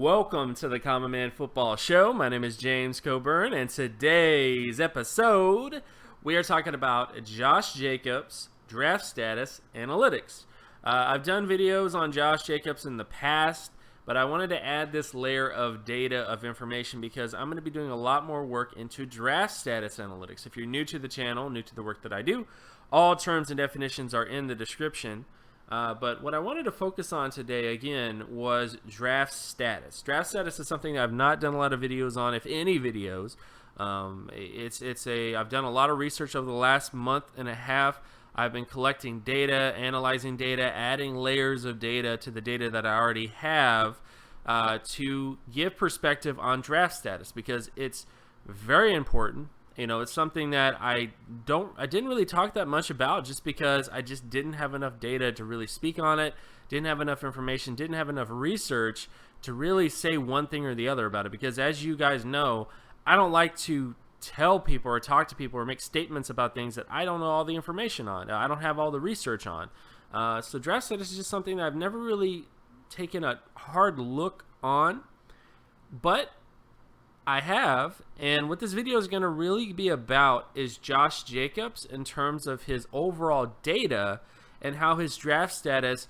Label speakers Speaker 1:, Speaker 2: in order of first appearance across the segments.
Speaker 1: Welcome to the Common Man Football Show. My name is James Coburn, and today's episode, we are talking about Josh Jacobs, draft status, analytics. I've done videos on Josh Jacobs in the past, but I wanted to add this layer of data, of information, because I'm going to be doing a lot more work into draft status analytics. If you're new to the channel, new to the work that I do, all terms and definitions are in the description. But what I wanted to focus on today, again, was draft status. Draft status is something I've not done a lot of videos on, if any videos. I've done a lot of research over the last month and a half. I've been collecting data, analyzing data, adding layers of data to the data that I already have to give perspective on draft status, because it's very important. You know, it's something that I didn't really talk that much about, just because I just didn't have enough data to really speak on it, didn't have enough information, didn't have enough research to really say one thing or the other about it. Because as you guys know, I don't like to tell people or talk to people or make statements about things that I don't know all the information on. I don't have all the research on. So draft status is just something that I've never really taken a hard look on, but I have, and what this video is going to really be about is Josh Jacobs in terms of his overall data and how his draft status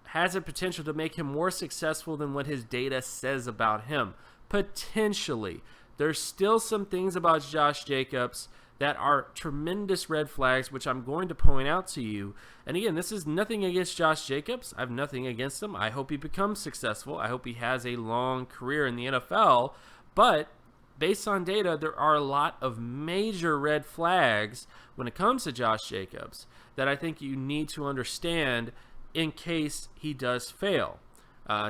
Speaker 1: has a potential to make him more successful than what his data says about him. Potentially. There's still some things about Josh Jacobs that are tremendous red flags, which I'm going to point out to you. And again, this is nothing against Josh Jacobs. I have nothing against him. I hope he becomes successful. I hope he has a long career in the NFL. But based on data, there are a lot of major red flags when it comes to Josh Jacobs that I think you need to understand in case he does fail,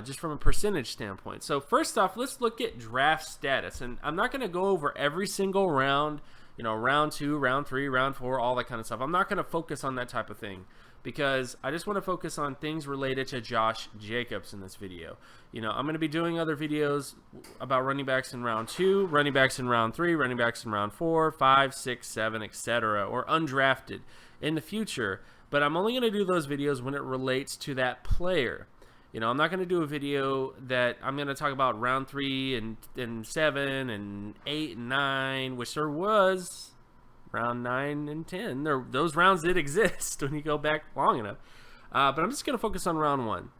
Speaker 1: just from a percentage standpoint. So first off, let's look at draft status. And I'm not going to go over every single round, round 2, round 3, round 4, all that kind of stuff. I'm not going to focus on that type of thing, because I just want to focus on things related to Josh Jacobs in this video. I'm going to be doing other videos about running backs in round 2, running backs in round 3, running backs in round 4, 5, 6, 7, etc., or undrafted in the future. But I'm only going to do those videos when it relates to that player. I'm not going to do a video that I'm going to talk about round 3 and 7 and 8 and 9, which there was round 9 and 10. Those rounds did exist when you go back long enough. But I'm just going to focus on round 1.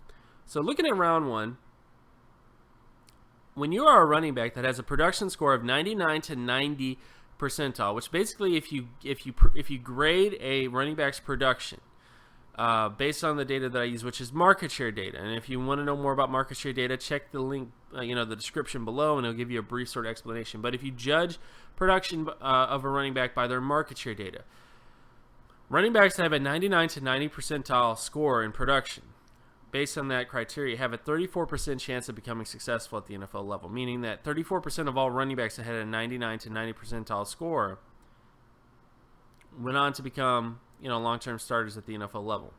Speaker 1: So looking at round 1, when you are a running back that has a production score of 99 to 90 percentile, which basically if you grade a running back's production based on the data that I use, which is market share data, and if you want to know more about market share data, check the link, the description below, and it'll give you a brief sort of explanation. But if you judge production of a running back by their market share data, running backs that have a 99 to 90 percentile score in production, based on that criteria, have a 34% chance of becoming successful at the NFL level, meaning that 34% of all running backs that had a 99 to 90 percentile score went on to become long-term starters at the NFL level.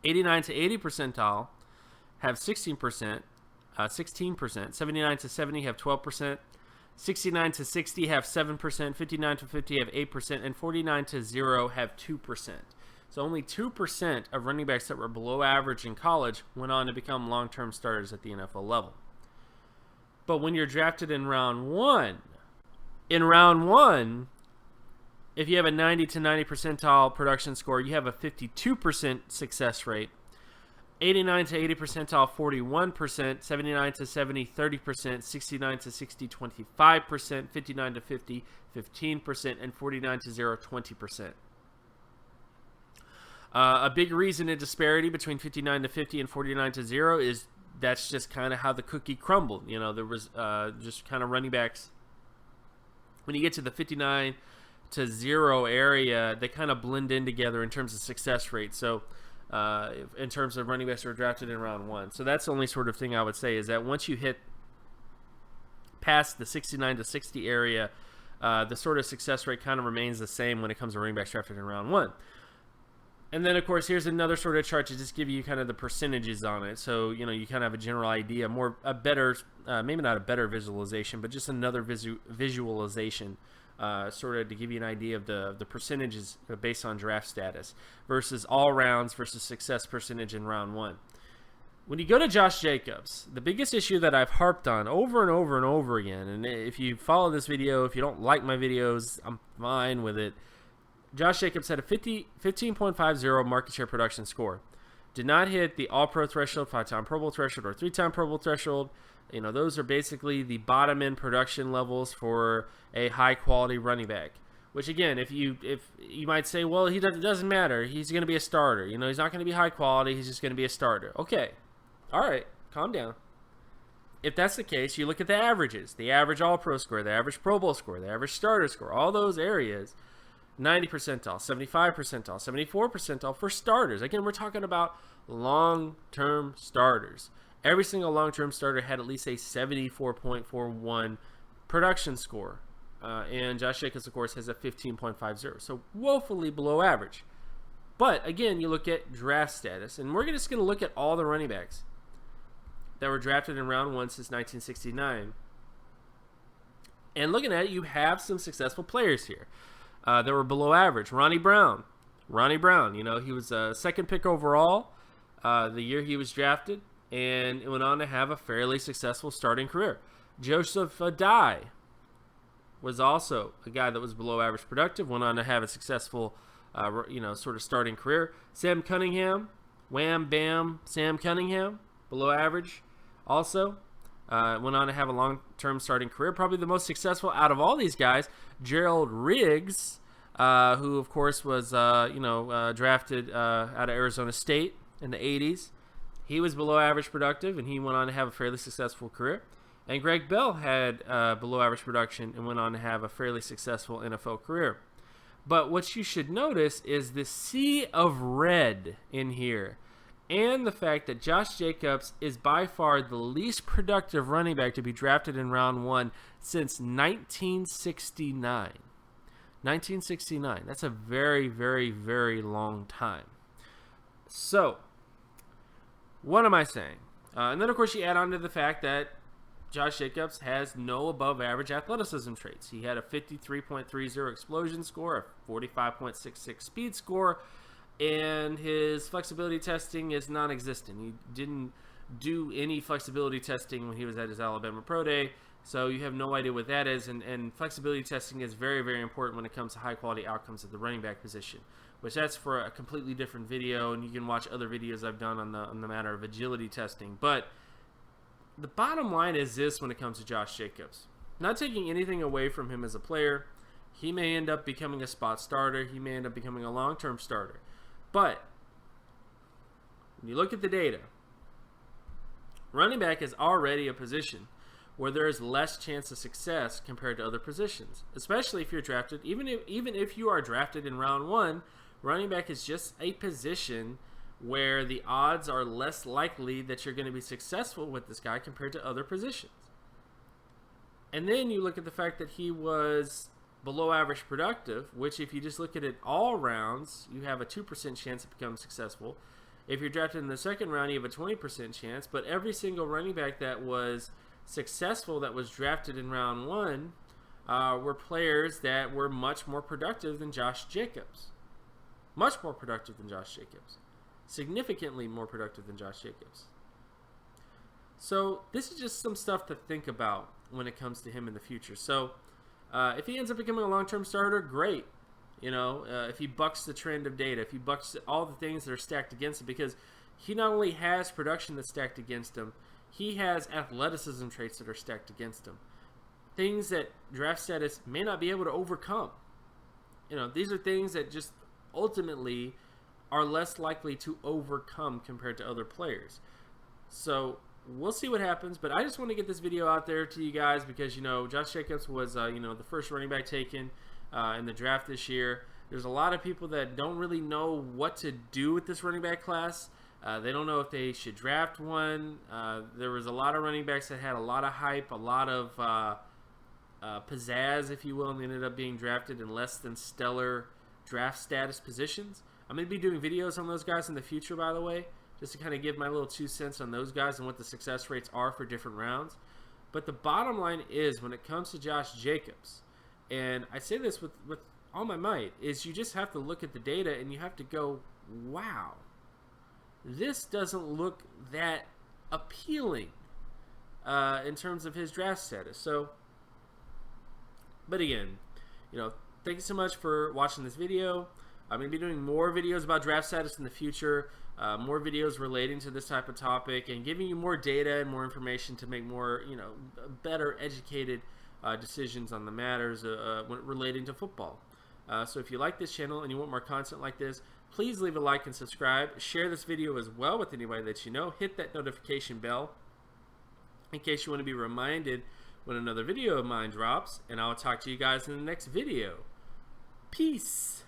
Speaker 1: 89 to 80 percentile have 16%, 79 to 70 have 12%, 69 to 60 have 7%, 59 to 50 have 8%, and 49 to 0 have 2%. So only 2% of running backs that were below average in college went on to become long-term starters at the NFL level. But when you're drafted in round 1, if you have a 90 to 90 percentile production score, you have a 52% success rate. 89 to 80 percentile, 41%. 79 to 70, 30%. 69 to 60, 25%. 59 to 50, 15%. And 49 to 0, 20%. A big reason in disparity between 59 to 50 and 49 to 0 is that's just kind of how the cookie crumbled. There was just kind of running backs. When you get to the 59 to 0 area, they kind of blend in together in terms of success rate. So in terms of running backs that were drafted in round 1. So that's the only sort of thing I would say, is that once you hit past the 69 to 60 area, the sort of success rate kind of remains the same when it comes to running backs drafted in round 1. And then, of course, here's another sort of chart to just give you kind of the percentages on it. So, you kind of have a general idea, maybe not a better visualization, but just another visualization sort of to give you an idea of the percentages based on draft status versus all rounds versus success percentage in round 1. When you go to Josh Jacobs, the biggest issue that I've harped on over and over and over again, and if you follow this video, if you don't like my videos, I'm fine with it. Josh Jacobs had a 15.50 market share production score. Did not hit the All-Pro threshold, 5-time Pro Bowl threshold, or 3-time Pro Bowl threshold. You know, those are basically the bottom-end production levels for a high-quality running back. Which, again, if you might say, well, it doesn't matter. He's going to be a starter. You know, he's not going to be high quality. He's just going to be a starter. Okay. All right. Calm down. If that's the case, you look at the averages. The average All-Pro score, the average Pro Bowl score, the average starter score, all those areas. 90 percentile, 75 percentile, 74 percentile for starters. Again, we're talking about long-term starters. Every single long-term starter had at least a 74.41 production score. And Josh Jacobs, of course, has a 15.50. So woefully below average. But, again, you look at draft status. And we're just going to look at all the running backs that were drafted in round 1 since 1969. And looking at it, you have some successful players here that were below average. Ronnie Brown, you know, he was a second pick overall the year he was drafted, and went on to have a fairly successful starting career. Joseph Adai was also a guy that was below average productive, went on to have a successful, sort of starting career. Sam Cunningham, wham, bam, Sam Cunningham, below average also. Went on to have a long-term starting career. Probably the most successful out of all these guys, Gerald Riggs, who, of course, was, drafted out of Arizona State in the 80s. He was below average productive, and he went on to have a fairly successful career. And Greg Bell had below average production and went on to have a fairly successful NFL career. But what you should notice is the sea of red in here, and the fact that Josh Jacobs is by far the least productive running back to be drafted in round 1 since 1969. 1969. That's a very, very, very long time. So, what am I saying? And then, of course, you add on to the fact that Josh Jacobs has no above-average athleticism traits. He had a 53.30 explosion score, a 45.66 speed score, and his flexibility testing is non-existent. He didn't do any flexibility testing when he was at his Alabama Pro Day, so you have no idea what that is. And flexibility testing is very, very important when it comes to high-quality outcomes at the running back position, which that's for a completely different video, and you can watch other videos I've done on the matter of agility testing. But the bottom line is this when it comes to Josh Jacobs. Not taking anything away from him as a player, he may end up becoming a spot starter. He may end up becoming a long-term starter. But when you look at the data, running back is already a position where there is less chance of success compared to other positions, especially if you're drafted. Even if you are drafted in round 1, running back is just a position where the odds are less likely that you're going to be successful with this guy compared to other positions. And then you look at the fact that he was below average productive, which if you just look at it all rounds, you have a 2% chance of becoming successful. If you're drafted in the second round, you have a 20% chance. But every single running back that was successful that was drafted in round 1 were players that were much more productive than Josh Jacobs. Much more productive than Josh Jacobs. Significantly more productive than Josh Jacobs. So this is just some stuff to think about when it comes to him in the future. So if he ends up becoming a long-term starter, great. You know, if he bucks the trend of data, if he bucks all the things that are stacked against him, because he not only has production that's stacked against him, he has athleticism traits that are stacked against him. Things that draft status may not be able to overcome. You know, these are things that just ultimately are less likely to overcome compared to other players. So we'll see what happens, but I just want to get this video out there to you guys because, you know, Josh Jacobs was, the first running back taken in the draft this year. There's a lot of people that don't really know what to do with this running back class. They don't know if they should draft one. There was a lot of running backs that had a lot of hype, a lot of pizzazz, if you will, and they ended up being drafted in less than stellar draft status positions. I'm going to be doing videos on those guys in the future, by the way, just to kind of give my little 2 cents on those guys and what the success rates are for different rounds. But the bottom line is, when it comes to Josh Jacobs, and I say this with all my might, is you just have to look at the data and you have to go, wow, this doesn't look that appealing in terms of his draft status. So, but again, thank you so much for watching this video. I'm going to be doing more videos about draft status in the future, more videos relating to this type of topic, and giving you more data and more information to make more, better educated decisions on the matters relating to football. So if you like this channel and you want more content like this, please leave a like and subscribe. Share this video as well with anybody that you know. Hit that notification bell in case you want to be reminded when another video of mine drops. And I'll talk to you guys in the next video. Peace.